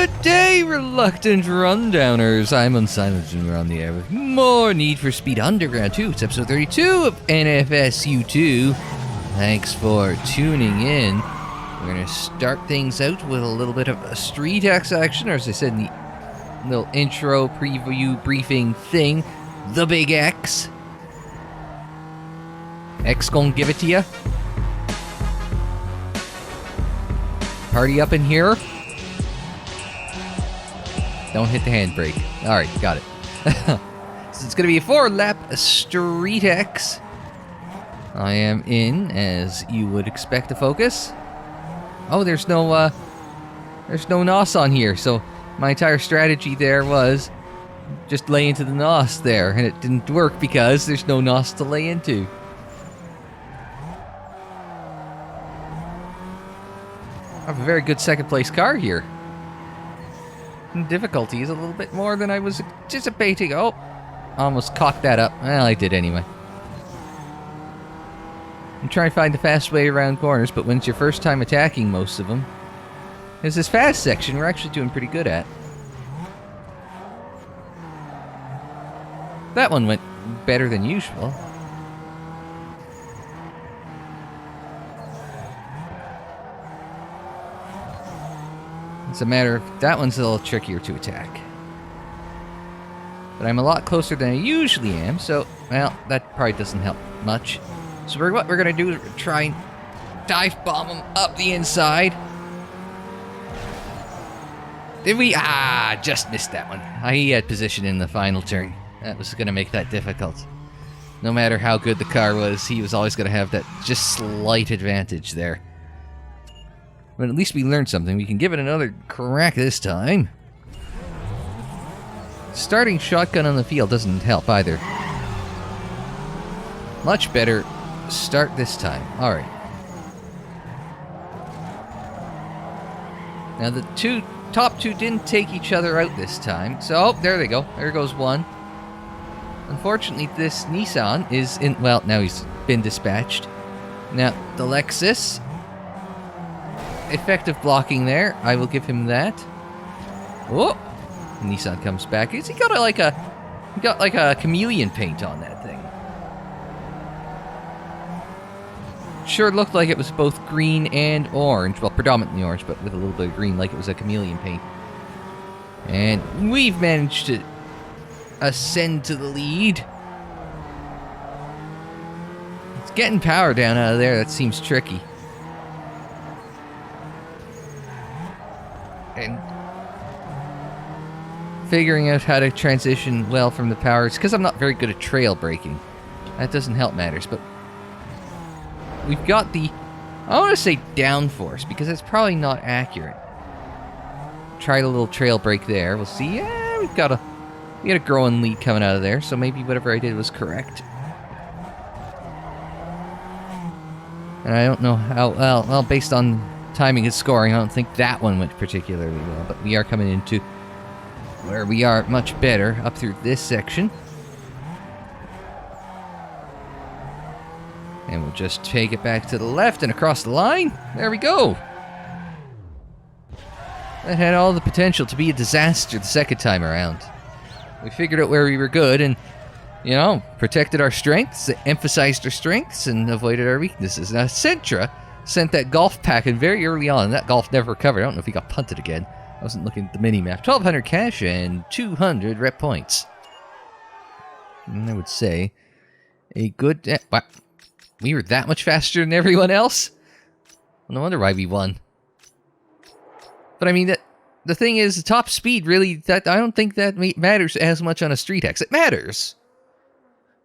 Good day, reluctant rundowners. I'm Unsilent and we're on the air with more Need for Speed Underground 2. It's episode 32 of NFSU2. Thanks for tuning in. We're going to start things out with a little bit of a Street X action, or as I said in the little intro preview briefing thing, the Big X. X gonna give it to ya. Party up in here. Don't hit the handbrake. Alright, got it. So it's going to be a 4-lap Street X. I am in, as you would expect to focus. Oh, there's no NOS on here, so my entire strategy there was just lay into the NOS there, and it didn't work because there's no NOS to lay into. I have a very good second place car here. Difficulty is a little bit more than I was anticipating. Oh, almost cocked that up. Well, I did anyway. I'm trying to find the fast way around corners, but when it's your first time attacking most of them, there's this fast section we're actually doing pretty good at. That one went better than usual. It's a matter of that one's a little trickier to attack. But I'm a lot closer than I usually am, so, well, that probably doesn't help much. So what we're going to do is try and dive bomb them up the inside. Did we? Ah, just missed that one. He had position in the final turn. That was going to make that difficult. No matter how good the car was, he was always going to have that just slight advantage there. But at least we learned something. We can give it another crack this time. Starting shotgun on the field doesn't help either. Much better start this time. Alright. Now the top two didn't take each other out this time. So, oh, there they go. There goes one. Unfortunately, this Nissan is in... Well, now he's been dispatched. Now, the Lexus... Effective blocking there. I will give him that. Oh, Nissan comes back. He got like a chameleon paint on that thing. Sure looked like it was both green and orange. Well, predominantly orange, but with a little bit of green, like it was a chameleon paint. And we've managed to ascend to the lead. It's getting power down out of there. That seems tricky. And figuring out how to transition well from the powers, because I'm not very good at trail braking. That doesn't help matters, but we've got the, I want to say downforce, because that's probably not accurate. Tried a little trail brake there. We'll see. Yeah, we got a growing lead coming out of there, so maybe whatever I did was correct. And I don't know how well based on timing and scoring, I don't think that one went particularly well, but we are coming into where we are much better up through this section. And we'll just take it back to the left and across the line. There we go. That had all the potential to be a disaster the second time around. We figured out where we were good and, you know, protected our strengths, emphasized our strengths, and avoided our weaknesses. Now, Sentra sent that golf pack in very early on, and that golf never recovered. I don't know if he got punted again. I wasn't looking at the mini-map. 1,200 cash and 200 rep points. And I would say a good... Wow. We were that much faster than everyone else? Well, no wonder why we won. But I mean, the thing is, the top speed really... I don't think that matters as much on a Street X. It matters.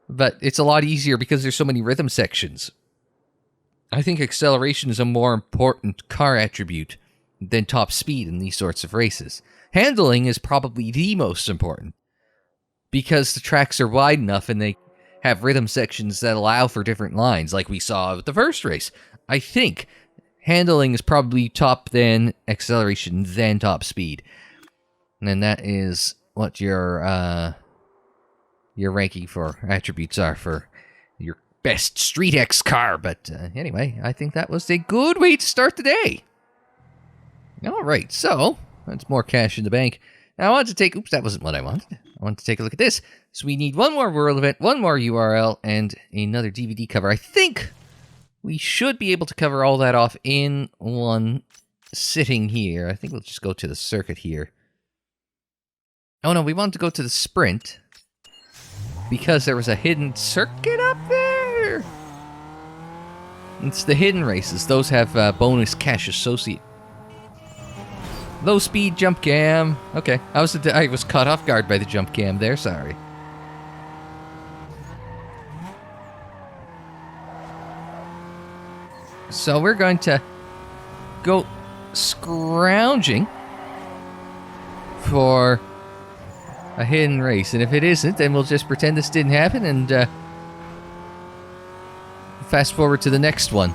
But it's a lot easier because there's so many rhythm sections. I think acceleration is a more important car attribute than top speed in these sorts of races. Handling is probably the most important, because the tracks are wide enough and they have rhythm sections that allow for different lines, like we saw with the first race. I think handling is probably top, then acceleration, then top speed. And that is what your ranking for attributes are for your best Street X car. But anyway, I think that was a good way to start the day. All right, so That's more cash in the bank. Now I wanted to take... Oops, that wasn't what I wanted. I wanted to take a look at this. So we need one more world event, one more URL, and another DVD cover. I think we should be able to cover all that off in one sitting here. I think we'll just go to the circuit here. Oh no, we wanted to go to the sprint because there was a hidden circuit up there. It's the hidden races. Those have bonus cash associated. Low speed jump cam. Okay, I was caught off guard by the jump cam there. Sorry. So we're going to go scrounging for a hidden race, and if it isn't, then we'll just pretend this didn't happen and fast forward to the next one.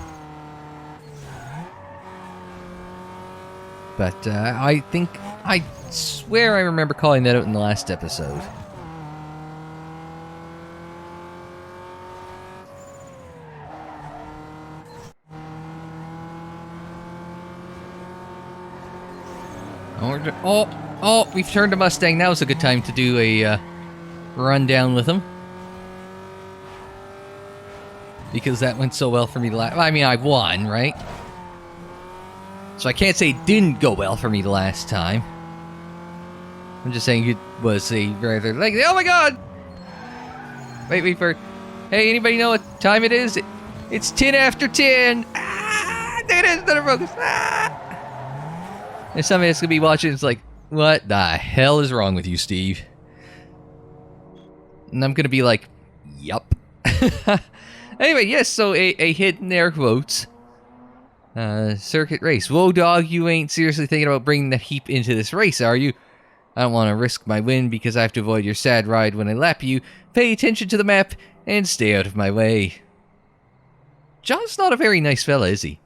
But I swear I remember calling that out in the last episode. Oh, we've turned a Mustang. Now's a good time to do a rundown with him. Because that went so well for me the last... I mean, I won, right? So I can't say it didn't go well for me the last time. I'm just saying it was a rather... Like, oh my god! Wait for... Hey, anybody know what time it is? It's 10 after 10! Ah! There it is! Another focus! Ah! And somebody that's gonna be watching is like, what the hell is wrong with you, Steve? And I'm gonna be like, yup. Anyway, yes, so a hidden air quotes circuit race. Whoa, dog, you ain't seriously thinking about bringing that heap into this race, are you? I don't want to risk my win because I have to avoid your sad ride when I lap you. Pay attention to the map and stay out of my way. John's not a very nice fella, is he?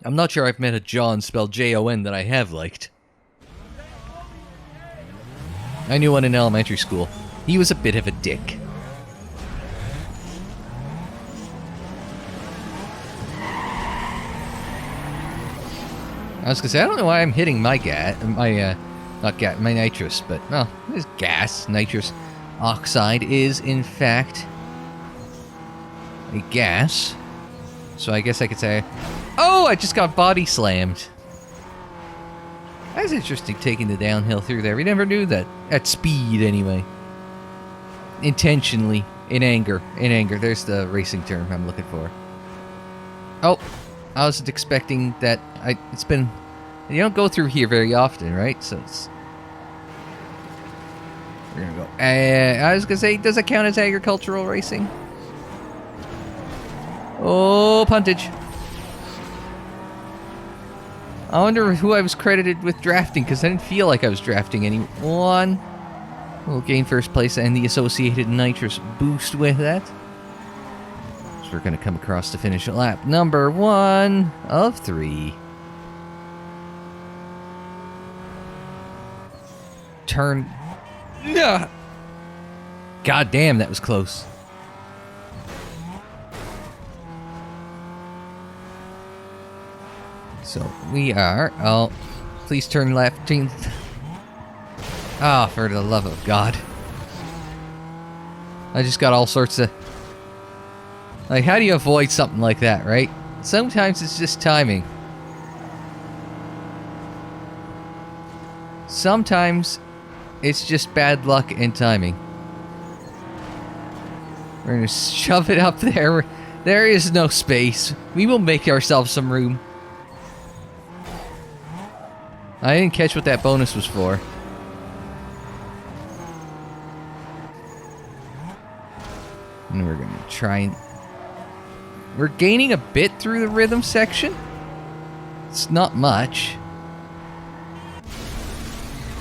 I'm not sure I've met a John spelled J-O-N that I have liked. I knew one in elementary school. He was a bit of a dick. I was gonna say, I don't know why I'm hitting my my nitrous, but, well, it's gas. Nitrous oxide is, in fact, a gas. So I guess I could say, oh, I just got body slammed. That's interesting, taking the downhill through there. We never knew that. At speed, anyway. Intentionally. In anger. In anger. There's the racing term I'm looking for. Oh. I wasn't expecting that. It's been... You don't go through here very often, right? So it's... We're gonna go... I was gonna say, does it count as agricultural racing? Oh, puntage. I wonder who I was credited with drafting, because I didn't feel like I was drafting anyone. We'll gain first place and the associated nitrous boost with that. So we're going to come across to finish at lap number 1 of 3. Turn. God damn, that was close. So we are... Oh, please turn left. Ah, oh, for the love of God. I just got all sorts of... Like, how do you avoid something like that, right? Sometimes it's just timing. Sometimes it's just bad luck and timing. We're gonna shove it up there. There is no space. We will make ourselves some room. I didn't catch what that bonus was for. And we're gonna try and... We're gaining a bit through the rhythm section. It's not much.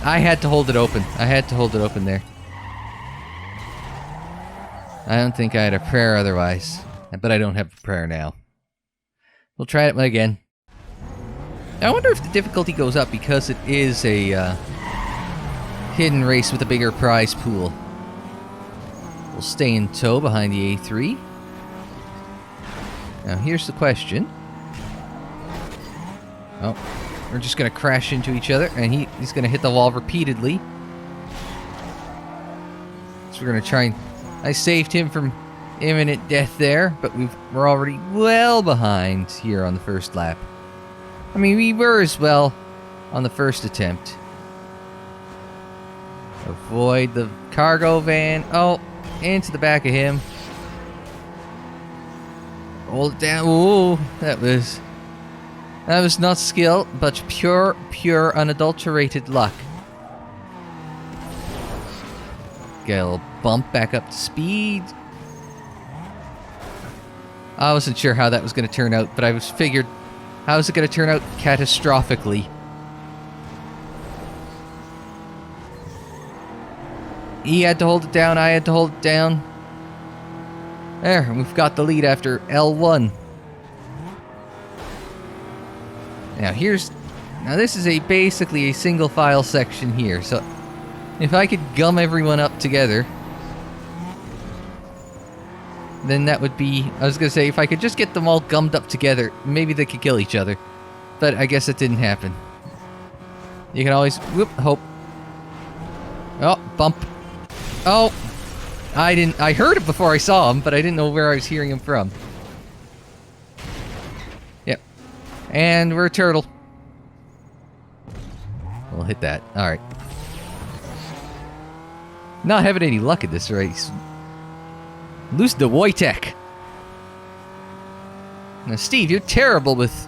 I had to hold it open. I had to hold it open there. I don't think I had a prayer otherwise. But I don't have a prayer now. We'll try it again. I wonder if the difficulty goes up because it is a hidden race with a bigger prize pool. We'll stay in tow behind the A3. Now here's the question. Oh. we're just going to crash into each other, and he's going to hit the wall repeatedly. So we're going to try and... I saved him from imminent death there, but we're already well behind here on the first lap. I mean, we were as well on the first attempt. Avoid the cargo van. Oh, into the back of him. Hold it down. Ooh, that was not skill, but pure unadulterated luck. Get a little bump back up to speed. I wasn't sure how that was going to turn out, but I figured, how is it going to turn out catastrophically? He had to hold it down, I had to hold it down. There, we've got the lead after L1. Now this is basically a single file section here, so if I could gum everyone up together, then that would be... I was going to say, if I could just get them all gummed up together, maybe they could kill each other. But I guess it didn't happen. You can always... Whoop, hope. Oh, bump. Oh! I heard it before I saw him, but I didn't know where I was hearing him from. Yep. And we're a turtle. We'll hit that. Alright. Not having any luck in this race. Lose to Wojtek. Now, Steve, you're terrible with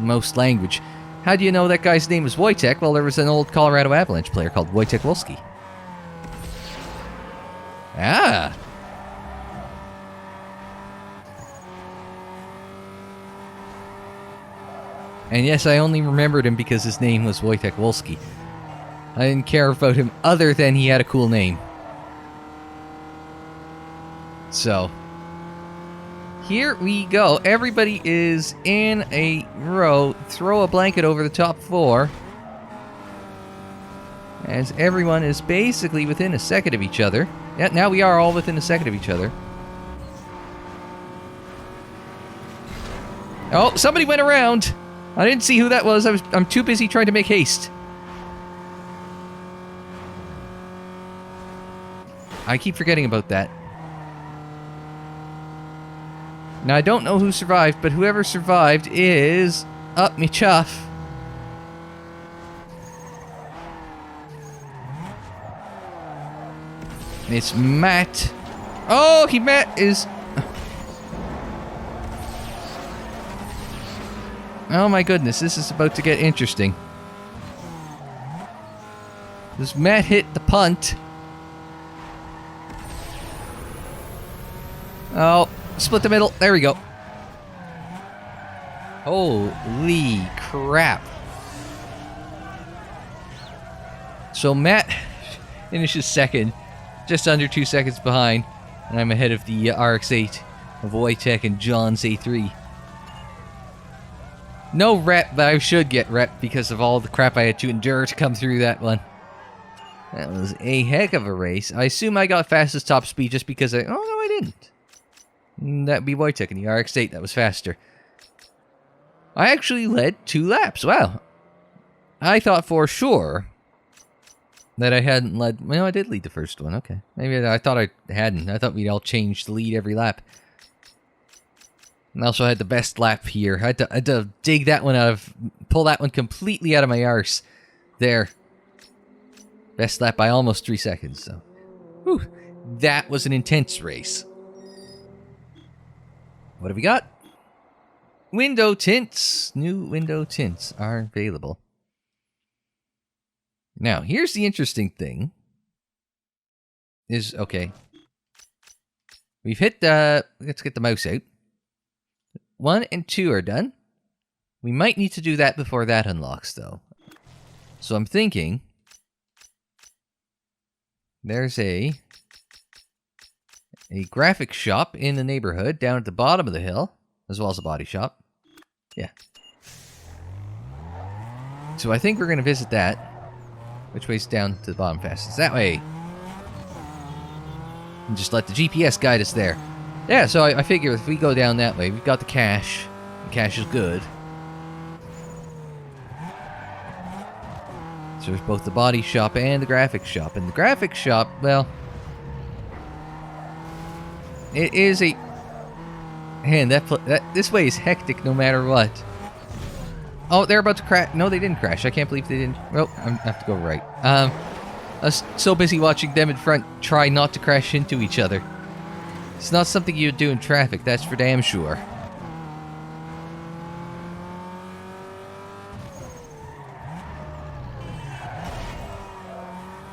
most language. How do you know that guy's name was Wojtek? Well, there was an old Colorado Avalanche player called Wojtek Wolski. Ah. And yes, I only remembered him because his name was Wojtek Wolski. I didn't care about him other than he had a cool name. So, here we go. Everybody is in a row. Throw a blanket over the top four. As everyone is basically within a second of each other. Yeah, now we are all within a second of each other. Oh, somebody went around. I didn't see who that was. I'm too busy trying to make haste. I keep forgetting about that. Now, I don't know who survived, but whoever survived is up me chuff. It's Matt. Oh, Matt is... Oh my goodness, this is about to get interesting. Does Matt hit the punt? Oh, split the middle. There we go. Holy crap. So Matt finishes second, just under 2 seconds behind, and I'm ahead of the RX-8 of Wojtek and John's A3. No rep, but I should get rep because of all the crap I had to endure to come through that one. That was a heck of a race. I assume I got fastest top speed just because I... Oh, no, I didn't. That'd be Wojtek in the RX-8. That was faster. I actually led 2 laps. Wow. I thought for sure that I hadn't led... Well, I did lead the first one. Okay. Maybe I thought I hadn't. I thought we'd all change the lead every lap. And also had the best lap here. I had to dig that one out of... Pull that one completely out of my arse. There. Best lap by almost 3 seconds, so... Whew. That was an intense race. What have we got? Window tints. New window tints are available. Now, here's the interesting thing. Okay. We've hit the... Let's get the mouse out. 1 and 2 are done. We might need to do that before that unlocks, though. So I'm thinking... There's a graphic shop in the neighborhood down at the bottom of the hill, as well as a body shop. Yeah. So I think we're going to visit that. Which way's down to the bottom fastest? That way. And just let the GPS guide us there. Yeah, so I figure if we go down that way, we've got the cash. The cash is good. So there's both the body shop and the graphics shop. And the graphics shop, well, it is a... Man, this way is hectic no matter what. Oh, they're about to crash. No, they didn't crash. I can't believe they didn't. Well, I have to go right. I was so busy watching them in front try not to crash into each other. It's not something you'd do in traffic, that's for damn sure.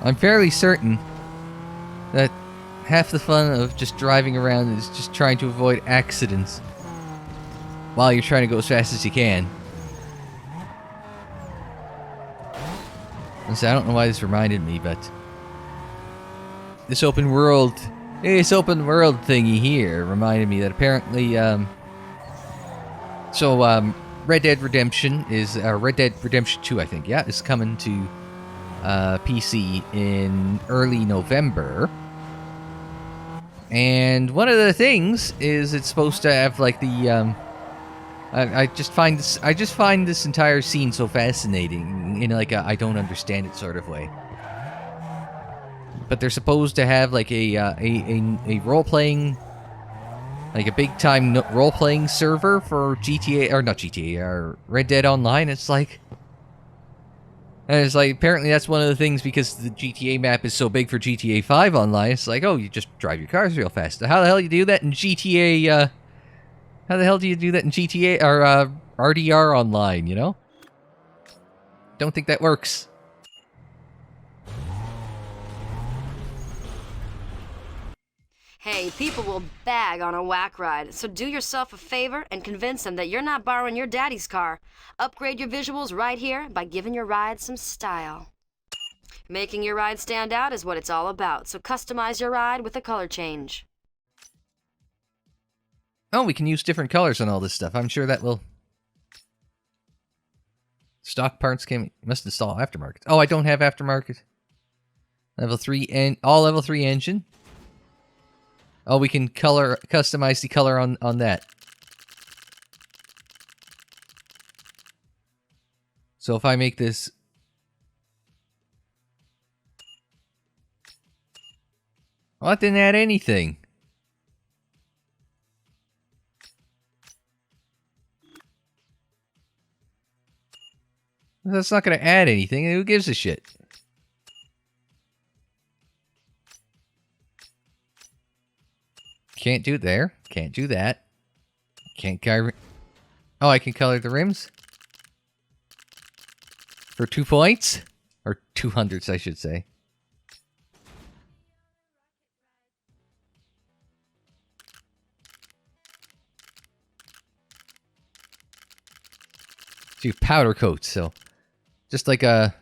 I'm fairly certain that half the fun of just driving around is just trying to avoid accidents while you're trying to go as fast as you can. And so I don't know why this reminded me, but this open world thingy here reminded me that apparently, Red Dead Redemption is, Red Dead Redemption 2, I think, yeah, is coming to PC in early November. And one of the things is it's supposed to have like the I just find this entire scene so fascinating in like a I don't understand it sort of way. But they're supposed to have like a role-playing, like a big-time role-playing server for GTA, or not GTA, or Red Dead Online. It's like, and it's like, apparently that's one of the things, because the GTA map is so big for GTA 5 Online, it's like, oh, you just drive your cars real fast. How the hell do you do that in GTA, how the hell do you do that in GTA, or RDR Online, you know? Don't think that works. Hey, people will bag on a whack ride, so do yourself a favor and convince them that you're not borrowing your daddy's car. Upgrade your visuals right here by giving your ride some style. Making your ride stand out is what it's all about, so customize your ride with a color change. Oh, we can use different colors on all this stuff. I'm sure that will... Stock parts can... Must install aftermarket. Oh, I don't have aftermarket. Level 3 and all level 3 engine. Oh, we can customize the color on that. So if I make this... Oh, it didn't add anything. That's not going to add anything. Who gives a shit? Can't do it there. Can't do that. Can't color... Oh, I can color the rims? For 2 points? Or 200s, I should say. Do powder coat, so... Just like a...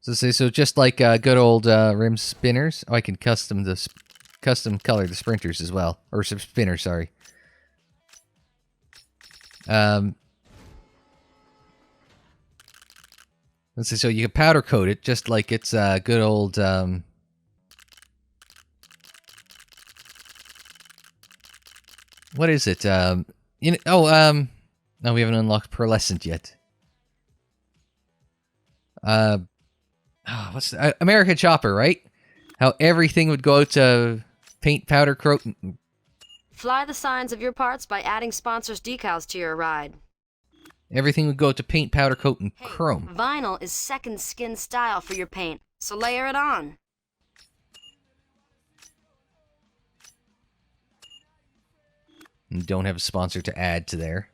So just like good old rim spinners. Oh, I can custom color the sprinters as well, or some spinners. Sorry. Let's see. So you can powder coat it just like it's good old. What is it? No, we haven't unlocked pearlescent yet. What's the, American Chopper, right? How everything would go to paint, powder coat. Fly the signs of your parts by adding sponsors' decals to your ride. Everything would go to paint, powder coat, and chrome. Vinyl is second skin style for your paint, so layer it on. And don't have a sponsor to add to there.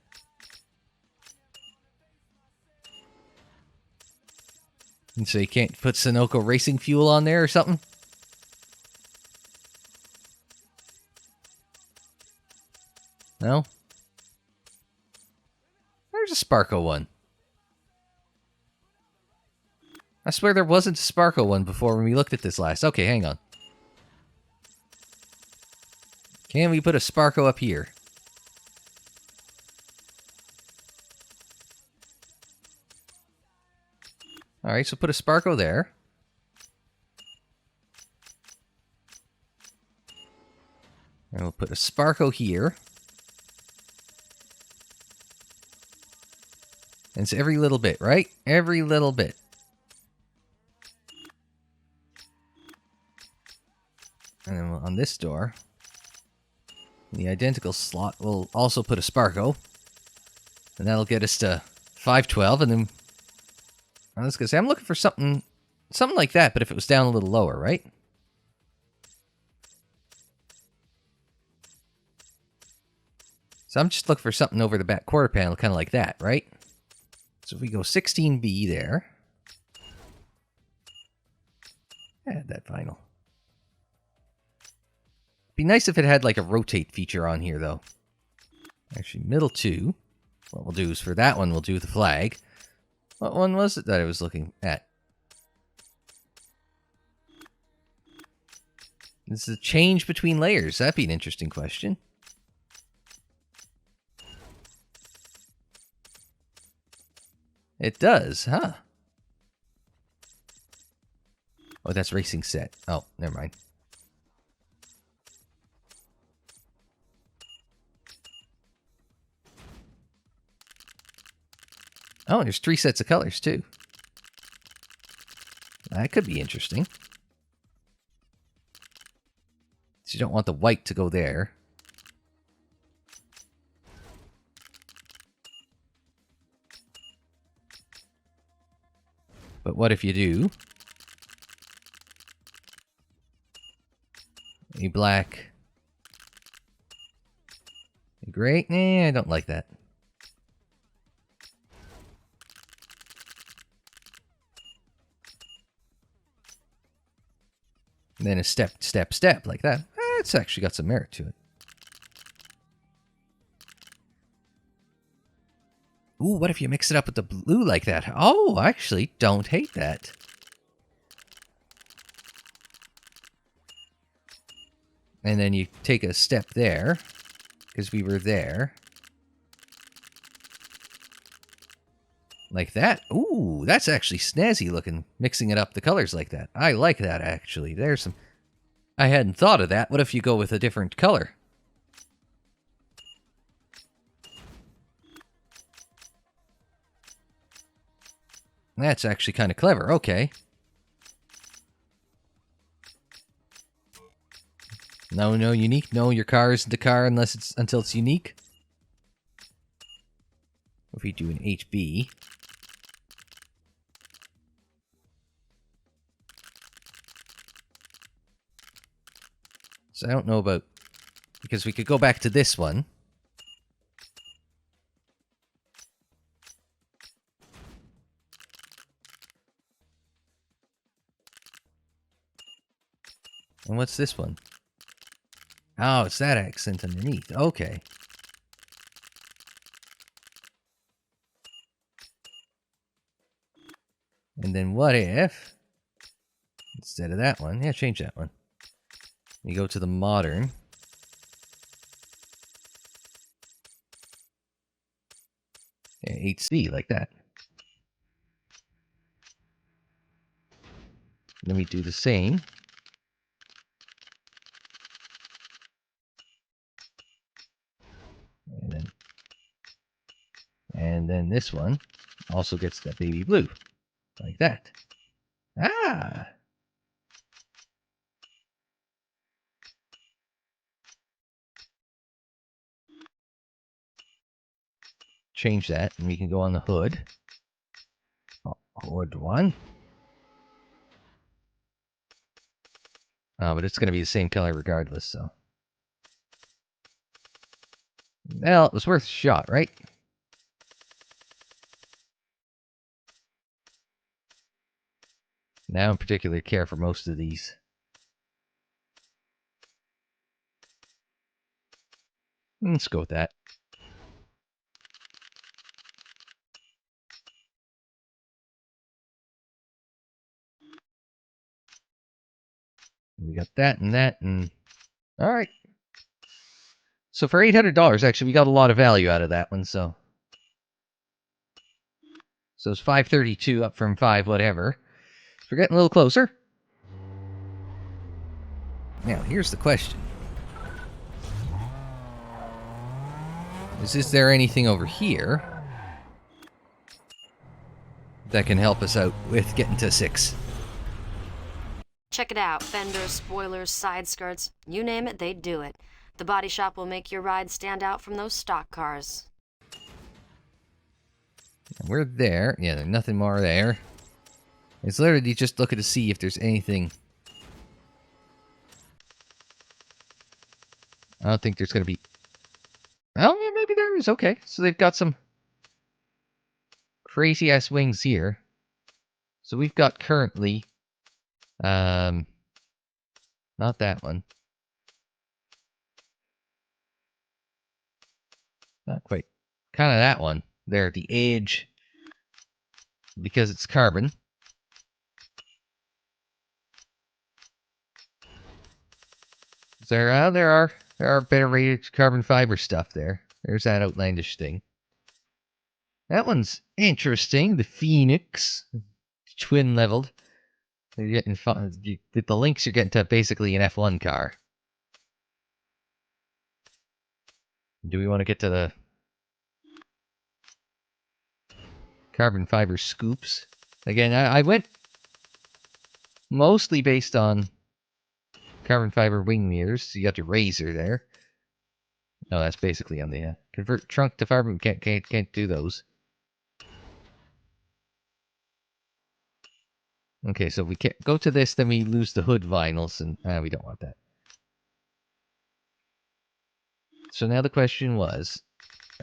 And so you can't put Sunoco Racing Fuel on there or something? No? There's a Sparko one. I swear there wasn't a Sparko one before when we looked at this last. Okay, hang on. Can we put a Sparko up here? Alright, so put a Sparko there. And we'll put a Sparko here. And it's every little bit, right? Every little bit. And then on this door, the identical slot, we'll also put a Sparko. And that'll get us to 512. And then, I was going to say, I'm looking for something like that, but if it was down a little lower, right? So I'm just looking for something over the back quarter panel, kind of like that, right? So if we go 16B there. Add that vinyl. Be nice if it had like a rotate feature on here, though. Actually, middle 2. What we'll do is for that one, we'll do the flag. What one was it that I was looking at? This is a change between layers. That'd be an interesting question. It does, huh? Oh, that's racing set. Oh, never mind. Oh, there's 3 sets of colors, too. That could be interesting. So you don't want the white to go there. But what if you do a black, a gray? Nah, I don't like that. And then a step like that. It's actually got some merit to it. Ooh, what if you mix it up with the blue like that? Oh, I actually don't hate that. And then you take a step there, because we were there. Like that. Ooh, that's actually snazzy looking, mixing it up the colors like that. I like that, actually. There's some... I hadn't thought of that. What if you go with a different color? That's actually kind of clever. Okay. No unique. No, your car isn't a car until it's unique. If we do an HB. So I don't know about... Because we could go back to this one. And what's this one? Oh, it's that accent underneath. Okay. And then what if... Instead of that one... Yeah, change that one. We go to the modern. Yeah, HC, like that. Then we do the same. And then this one also gets that baby blue. Like that. Ah! Change that, and we can go on the hood. Oh, hood 1. Oh, but it's going to be the same color regardless, so. Well, it was worth a shot, right? Now, I don't particularly care for most of these. Let's go with that. We got that and that, and... Alright. So for $800, actually, we got a lot of value out of that one, so... So it's 532 up from 5 whatever. We're getting a little closer. Now, here's the question. Is there anything over here that can help us out with getting to 6. Check it out. Fenders, spoilers, side skirts. You name it, they do it. The body shop will make your ride stand out from those stock cars. We're there. Yeah, there's nothing more there. It's literally just looking to see if there's anything. I don't think there's going to be... Oh, yeah, maybe there is. Okay, so they've got some crazy-ass wings here. So we've got currently... not that one. Not quite. Kind of that one. There, the edge. Because it's carbon. There are better rated carbon fiber stuff there. There's that outlandish thing. That one's interesting. The Phoenix, twin leveled. You're getting the links you're getting to basically an F1 car. Do we want to get to the carbon fiber scoops? Again, I went mostly based on carbon fiber wing mirrors. You got your razor there. No, that's basically on the convert trunk to fiber. Can't do those. Okay, so we can't go to this, then we lose the hood vinyls, and we don't want that. So now the question was,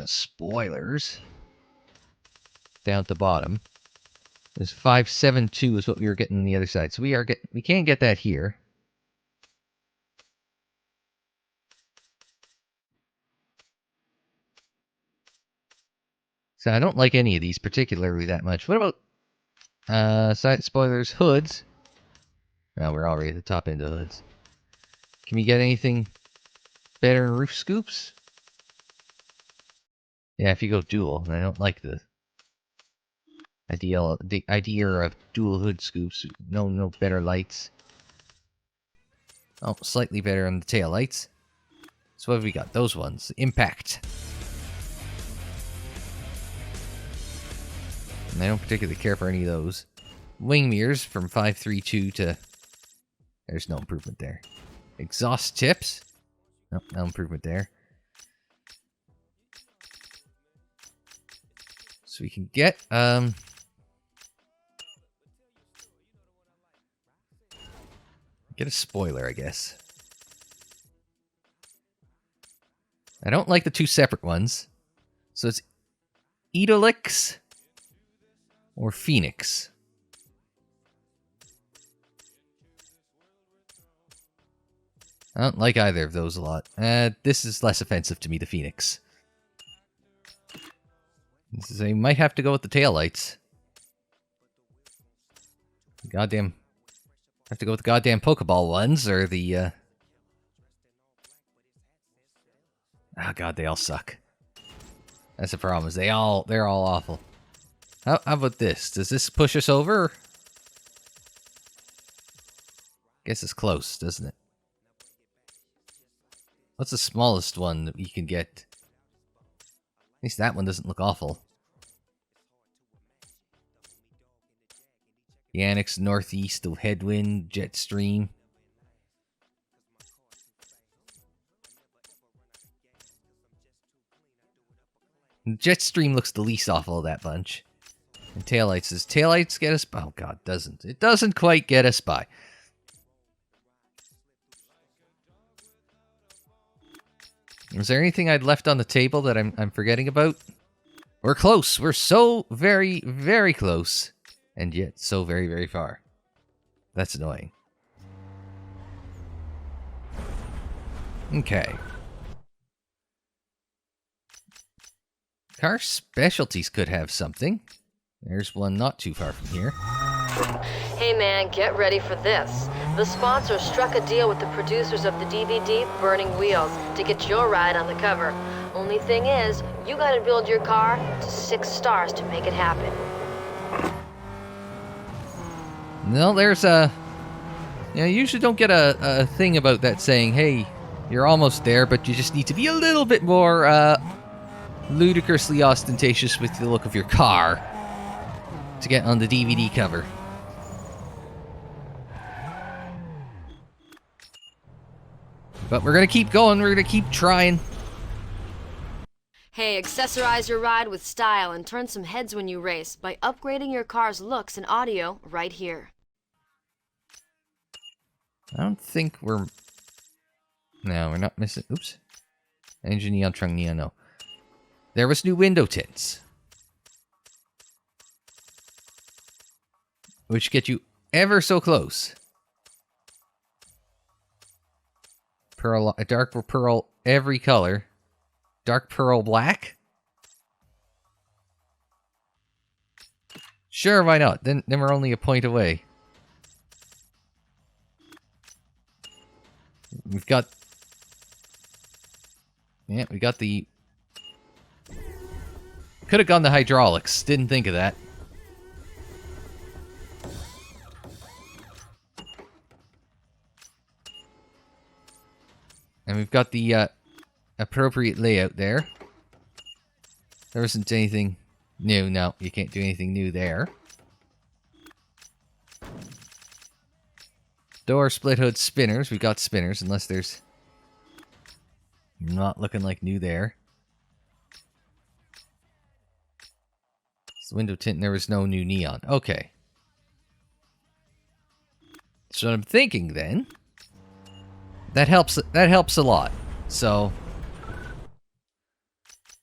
spoilers down at the bottom. There's 572 is what we were getting on the other side. So we can't get that here. So I don't like any of these particularly that much. What about side spoilers, hoods? No, we're already at the top end of hoods. Can we get anything better than roof scoops? Yeah, if you go dual, and I don't like the idea of dual hood scoops. No better lights. Oh, slightly better on the tail lights. So what have we got? Those ones. Impact. And I don't particularly care for any of those. Wing mirrors from 532 to... There's no improvement there. Exhaust tips. Nope, no improvement there. So we can get... Get a spoiler, I guess. I don't like the two separate ones. So it's Edolix or Phoenix. I don't like either of those a lot. This is less offensive to me, the Phoenix. So you might have to go with the taillights. Goddamn. Have to go with the goddamn Pokeball ones, or the, Oh god, they all suck. That's the problem, is they're all awful. How about this? Does this push us over? Guess it's close, doesn't it? What's the smallest one that we can get? At least that one doesn't look awful. Yannick's Northeast of Headwind, Jetstream. Jetstream looks the least awful of that bunch. And taillights, does taillights get us by? Oh god, doesn't. It doesn't quite get us by. Is there anything I'd left on the table that I'm forgetting about? We're close. We're so very, very close. And yet so very, very far. That's annoying. Okay. Car Specialties could have something. There's one not too far from here. Hey man, get ready for this. The sponsor struck a deal with the producers of the DVD Burning Wheels to get your ride on the cover. Only thing is, you gotta build your car to 6 stars to make it happen. No, there's a... You usually don't get a thing about that saying, hey, you're almost there, but you just need to be a little bit more, ludicrously ostentatious with the look of your car. to get on the DVD cover. But we're gonna keep going, we're gonna keep trying. Hey, accessorize your ride with style and turn some heads when you race by upgrading your car's looks and audio right here. I don't think we're... No, we're not missing... Oops. Engine neon, trunk neon, no. There was new window tints. Which get you ever so close. Pearl, a dark pearl, every color. Dark pearl black? Sure, why not? Then we're only a point away. We've got... Yeah, we got the... Could have gone the hydraulics. Didn't think of that. And we've got the appropriate layout there. There isn't anything new. No, you can't do anything new there. Door, split hood, spinners. We've got spinners, unless there's... Not looking like new there. Window tint, there was no new neon. Okay. So what I'm thinking then... That helps a lot. So...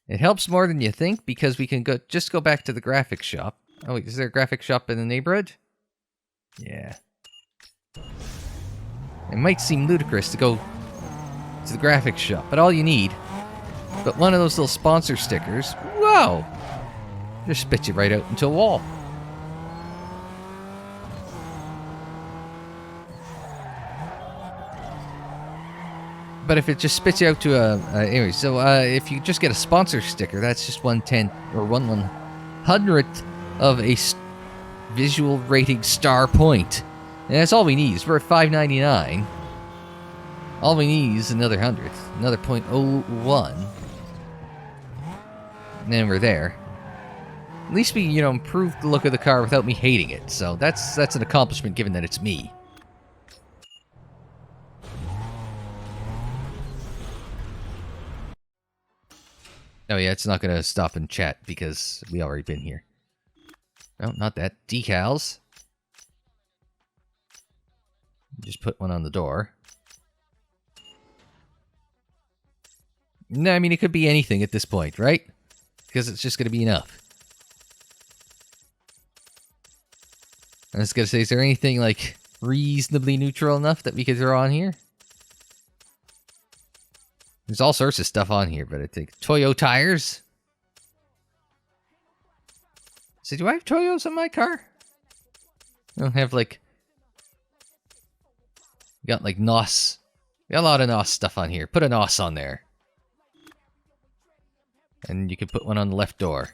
It helps more than you think, because we can just go back to the graphics shop. Oh wait, is there a graphics shop in the neighborhood? Yeah. It might seem ludicrous to go to the graphics shop, but all you need... But one of those little sponsor stickers... Whoa! Just spit you right out into a wall. But if it just spits you out to a... anyway, so if you just get a sponsor sticker, that's just 1/10 or 1/100th of a visual rating star point. And that's all we need. We're at $5.99. All we need is another 100th. Another 0.01. And then we're there. At least we, improved the look of the car without me hating it. So that's an accomplishment given that it's me. Oh yeah, it's not going to stop and chat because we already been here. No, not that. Decals. Just put one on the door. No, I mean, it could be anything at this point, right? Because it's just going to be enough. I was going to say, is there anything, like, reasonably neutral enough that we could throw on here? There's all sorts of stuff on here, but I think... Toyo tires? So do I have Toyos on my car? I don't have, like... We got, like, NOS. We got a lot of NOS stuff on here. Put a NOS on there. And you can put one on the left door.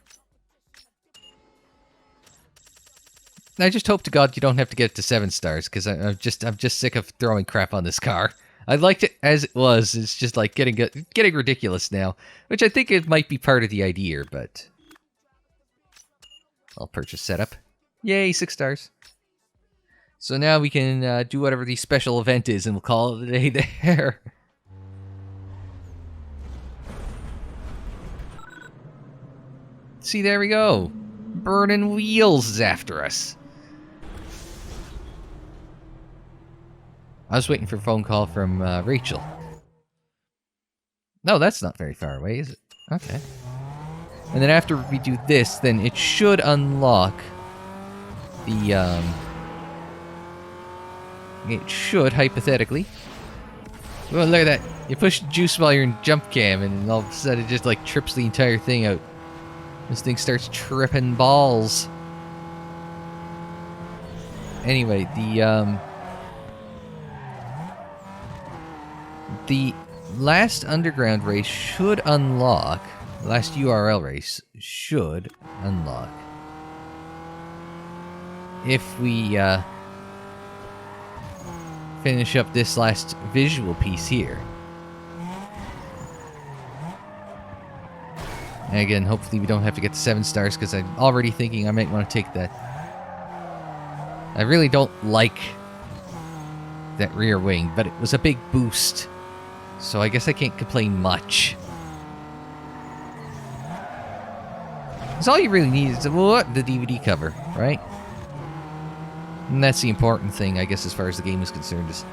I just hope to God you don't have to get it to 7 stars, because I'm just sick of throwing crap on this car. I liked it as it was. It's just like getting ridiculous now, which I think it might be part of the idea, but I'll purchase setup. Yay, 6 stars. So now we can do whatever the special event is, and we'll call it a day there. See, there we go. Burning Wheels is after us. I was waiting for a phone call from Rachel. No, that's not very far away, is it? Okay. And then after we do this, then it should unlock the, It should, hypothetically. Oh, look at that. You push juice while you're in jump cam, and all of a sudden it just, like, trips the entire thing out. This thing starts tripping balls. Anyway, the last underground race should unlock. The last URL race should unlock. If we finish up this last visual piece here. And again, hopefully we don't have to get to 7 stars, because I'm already thinking I might want to take that I really don't like that rear wing, but it was a big boost. So I guess I can't complain much. Because all you really need is the DVD cover, right? And that's the important thing, I guess, as far as the game is concerned, is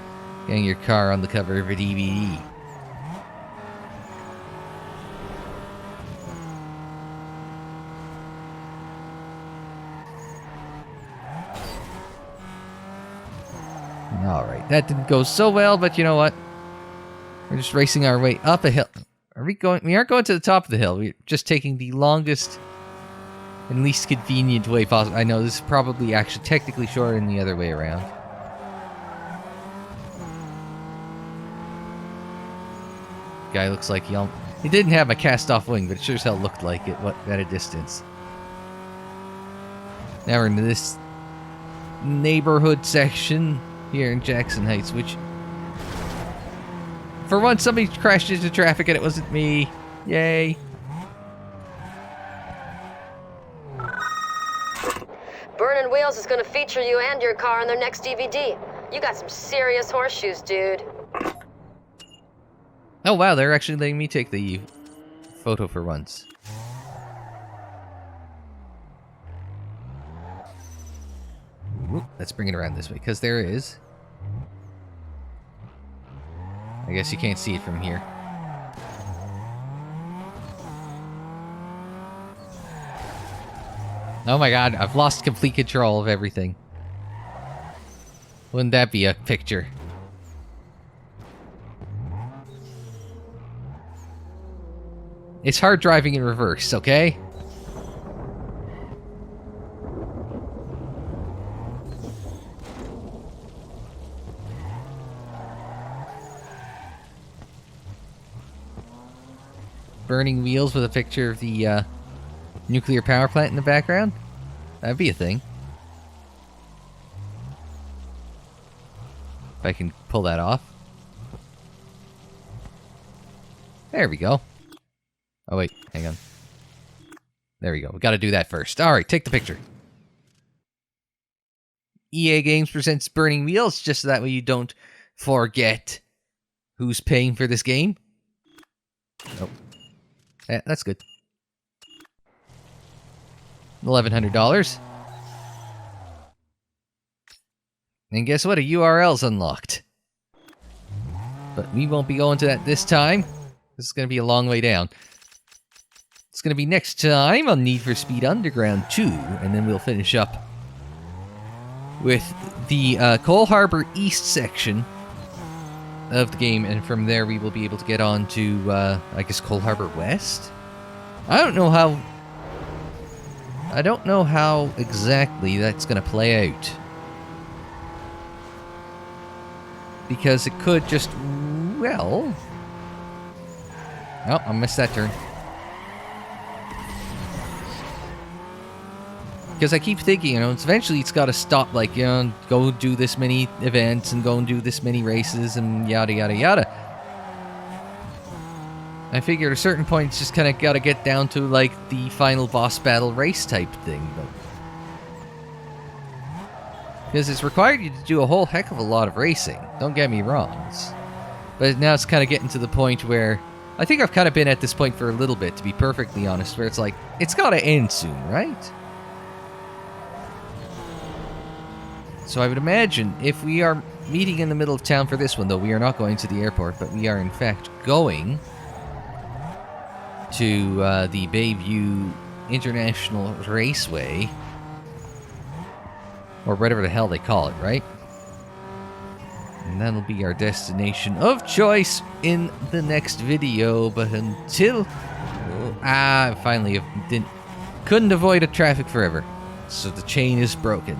getting your car on the cover of a DVD. Alright, that didn't go so well, but you know what? We're just racing our way up a hill. We aren't going to the top of the hill. We're just taking the longest and least convenient way possible. I know this is probably actually technically shorter than the other way around. Guy looks like he didn't have a cast-off wing, but it sure as hell looked like it at a distance. Now we're into this neighborhood section here in Jackson Heights, which, for once, somebody crashed into traffic and it wasn't me. Yay. Burning Wheels is gonna feature you and your car in their next DVD. You got some serious horseshoes, dude. Oh wow, they're actually letting me take the photo for once. Ooh, let's bring it around this way, because there is... I guess you can't see it from here. Oh my god, I've lost complete control of everything. Wouldn't that be a picture? It's hard driving in reverse, okay? Burning wheels with a picture of the nuclear power plant in the background? That'd be a thing. If I can pull that off. There we go. Oh wait, hang on. There we go. We gotta do that first. Alright, take the picture. EA Games presents Burning Wheels, just so that way you don't forget who's paying for this game. Oh. Yeah, that's good. $1,100. And guess what? A URL's unlocked. But we won't be going to that this time. This is going to be a long way down. It's going to be next time on Need for Speed Underground 2, and then we'll finish up with the Cole Harbor East section of the game, and from there we will be able to get on to, I guess, Cole Harbor West? I don't know how exactly that's going to play out. Because it could just, well... Oh, I missed that turn. Because I keep thinking, you know, eventually it's got to stop, like, you know, go do this many events and go and do this many races and yada yada yada. I figured at a certain point it's just kind of got to get down to, like, the final boss battle race type thing, but... Because it's required you to do a whole heck of a lot of racing, don't get me wrong. But now it's kind of getting to the point where... I think I've kind of been at this point for a little bit, to be perfectly honest, where it's like, it's got to end soon, right? So I would imagine if we are meeting in the middle of town for this one, though we are not going to the airport, but we are in fact going to the Bayview International Raceway, or whatever the hell they call it, right? And that'll be our destination of choice in the next video, but until... finally, couldn't avoid a traffic forever, so the chain is broken.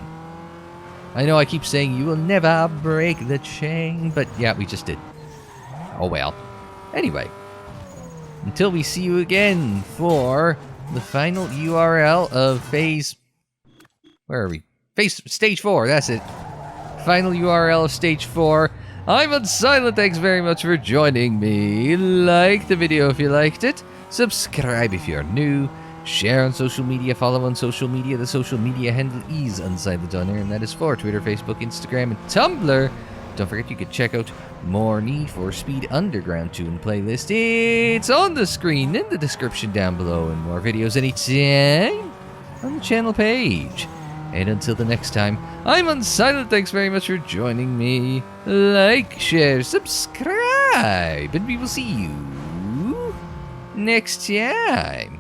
I know I keep saying you will never break the chain, but yeah, we just did. Oh well. Anyway, until we see you again for the final URL of phase... Where are we? Stage 4, that's it. Final URL of Stage 4. I'm Unsilent, thanks very much for joining me. Like the video if you liked it. Subscribe if you're new. share on social media, follow on social media. The social media handle is Unsilent on Air, and that is for Twitter, Facebook, Instagram, and Tumblr. Don't forget you can check out more Need for Speed Underground 2 playlist. It's on the screen in the description down below, and more videos anytime on the channel page. And until the next time, I'm Unsilent. Thanks very much for joining me. Like, share, subscribe, and we will see you next time.